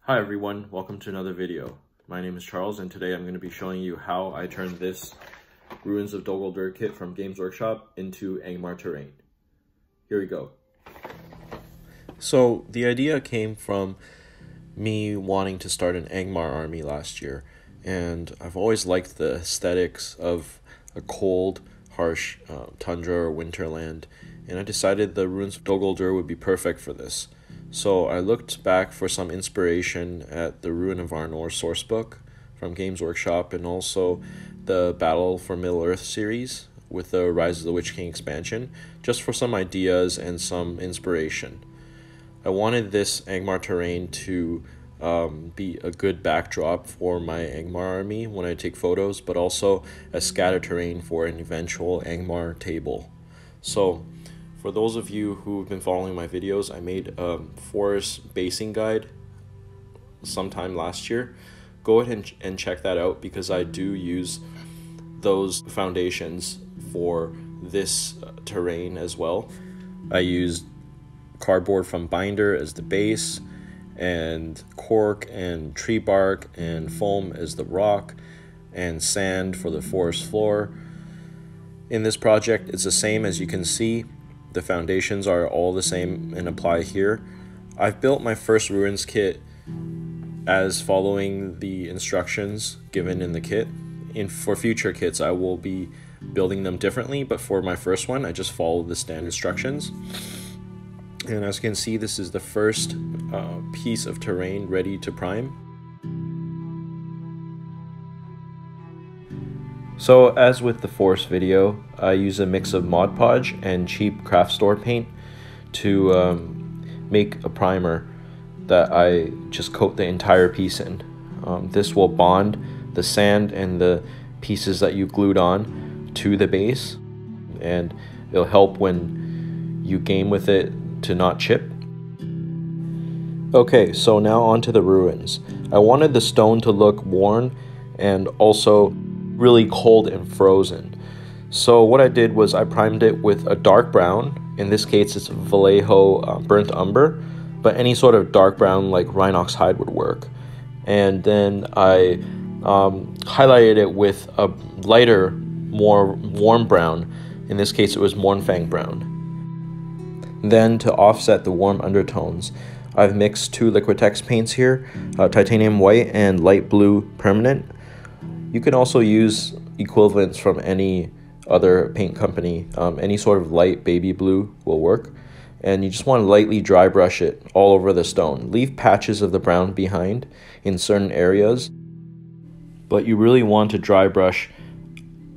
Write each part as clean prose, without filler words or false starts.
Hi everyone, welcome to another video. My name is Charles and today I'm going to be showing you how I turned this Ruins of Dol Guldur kit from Games Workshop into Angmar terrain. Here we go. So the idea came from me wanting to start an Angmar army last year, and I've always liked the aesthetics of a cold, harsh tundra or winterland, and I decided the Ruins of Dol Guldur would be perfect for this. So I looked back for some inspiration at the Ruin of Arnor sourcebook from Games Workshop and also the Battle for Middle-earth series with the Rise of the Witch King expansion, just for some ideas and some inspiration. I wanted this Angmar terrain to be a good backdrop for my Angmar army when I take photos, but also a scatter terrain for an eventual Angmar table. So for those of you who've been following my videos, I made a forest basing guide sometime last year. Go ahead and check that out because I do use those foundations for this terrain as well. I used cardboard from binder as the base, and cork and tree bark and foam as the rock, and sand for the forest floor. In this project, it's the same as you can see. The foundations are all the same and apply here. I've built my first Ruins kit as following the instructions given in the kit. For future kits, I will be building them differently, but for my first one, I just followed the standard instructions. And as you can see, this is the first piece of terrain ready to prime. So as with the forest video, I use a mix of Mod Podge and cheap craft store paint to make a primer that I just coat the entire piece in. This will bond the sand and the pieces that you glued on to the base, and it'll help when you game with it to not chip. Okay, so now onto the ruins. I wanted the stone to look worn and also really cold and frozen. So what I did was I primed it with a dark brown. In this case, it's Vallejo burnt umber, but any sort of dark brown like Rhinox hide would work. And then I highlighted it with a lighter, more warm brown. In this case, it was Mournfang brown. Then to offset the warm undertones, I've mixed two Liquitex paints here, titanium white and light blue permanent. You can also use equivalents from any other paint company. Any sort of light baby blue will work. And you just want to lightly dry brush it all over the stone. Leave patches of the brown behind in certain areas, but you really want to dry brush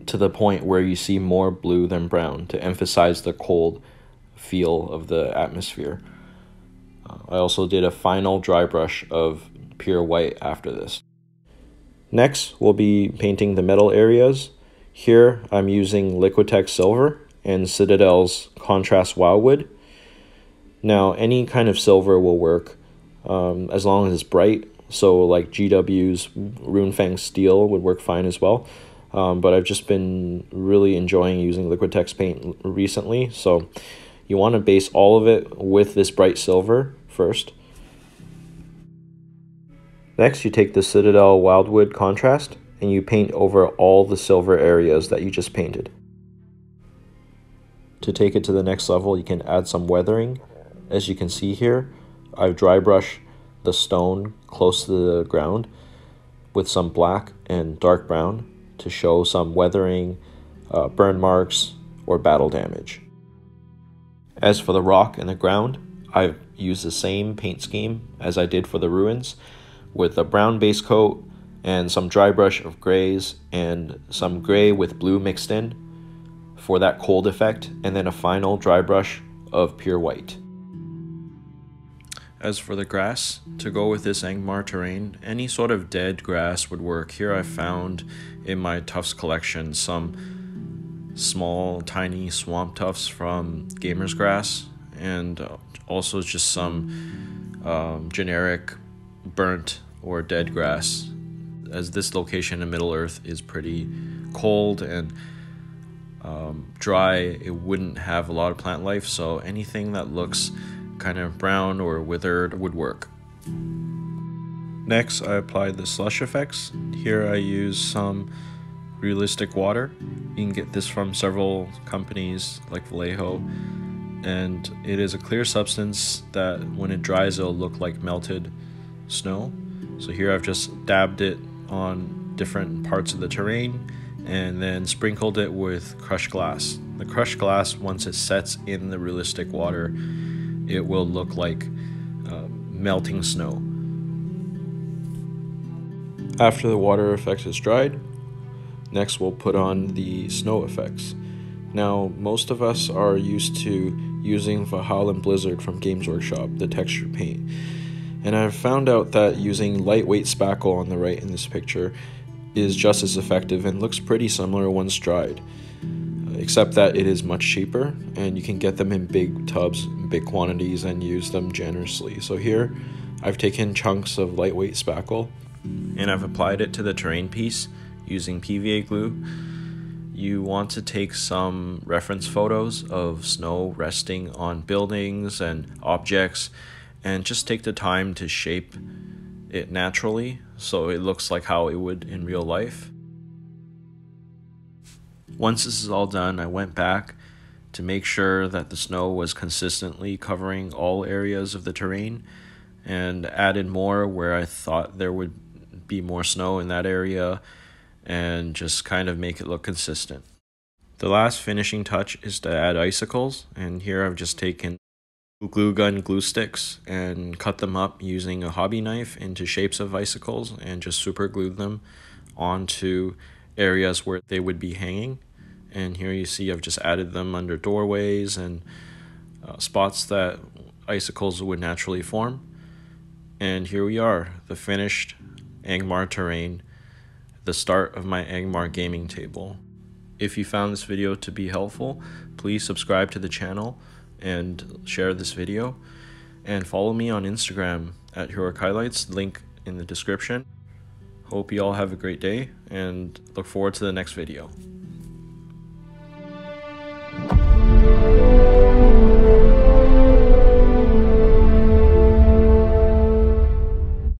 to the point where you see more blue than brown to emphasize the cold feel of the atmosphere. I also did a final dry brush of pure white after this. Next, we'll be painting the metal areas. Here, I'm using Liquitex Silver and Citadel's Contrast Wyldwood. Now, any kind of silver will work as long as it's bright. So, like GW's Mournfang Steel would work fine as well. But I've just been really enjoying using Liquitex paint recently. So, you want to base all of it with this bright silver first. Next, you take the Citadel Waaagh contrast and you paint over all the silver areas that you just painted. To take it to the next level, you can add some weathering. As you can see here, I've dry brushed the stone close to the ground with some black and dark brown to show some weathering, burn marks, or battle damage. As for the rock and the ground, I've used the same paint scheme as I did for the ruins, with a brown base coat and some dry brush of grays and some gray with blue mixed in for that cold effect, and then a final dry brush of pure white. As for the grass, to go with this Angmar terrain, any sort of dead grass would work. Here I found in my tufts collection some small tiny swamp tufts from Gamer's Grass, and also just some generic burnt or dead grass, as this location in Middle Earth is pretty cold, and dry, it wouldn't have a lot of plant life, so anything that looks kind of brown or withered would work. Next, I applied the Slush Effects. Here I use some realistic water. You can get this from several companies like Vallejo, and it is a clear substance that when it dries it'll look like melted snow. So here I've just dabbed it on different parts of the terrain and then sprinkled it with crushed glass. The crushed glass, once it sets in the realistic water, it will look like melting snow. After the water effect is dried, next we'll put on the snow effects. Now, most of us are used to using Valhalla and Blizzard from Games Workshop, the texture paint. And I've found out that using lightweight spackle on the right in this picture is just as effective and looks pretty similar once dried, except that it is much cheaper and you can get them in big tubs, in big quantities, and use them generously. So here I've taken chunks of lightweight spackle and I've applied it to the terrain piece using PVA glue. You want to take some reference photos of snow resting on buildings and objects and just take the time to shape it naturally so it looks like how it would in real life. Once this is all done, I went back to make sure that the snow was consistently covering all areas of the terrain and added more where I thought there would be more snow in that area, and just kind of make it look consistent. The last finishing touch is to add icicles, and here I've just taken glue gun glue sticks and cut them up using a hobby knife into shapes of icicles and just super glued them onto areas where they would be hanging. And here you see I've just added them under doorways and spots that icicles would naturally form. And here we are, the finished Angmar terrain, the start of my Angmar gaming table. If you found this video to be helpful, please subscribe to the channel and share this video, and follow me on Instagram at Heroic Highlights, link in the description. Hope you all have a great day and look forward to the next video.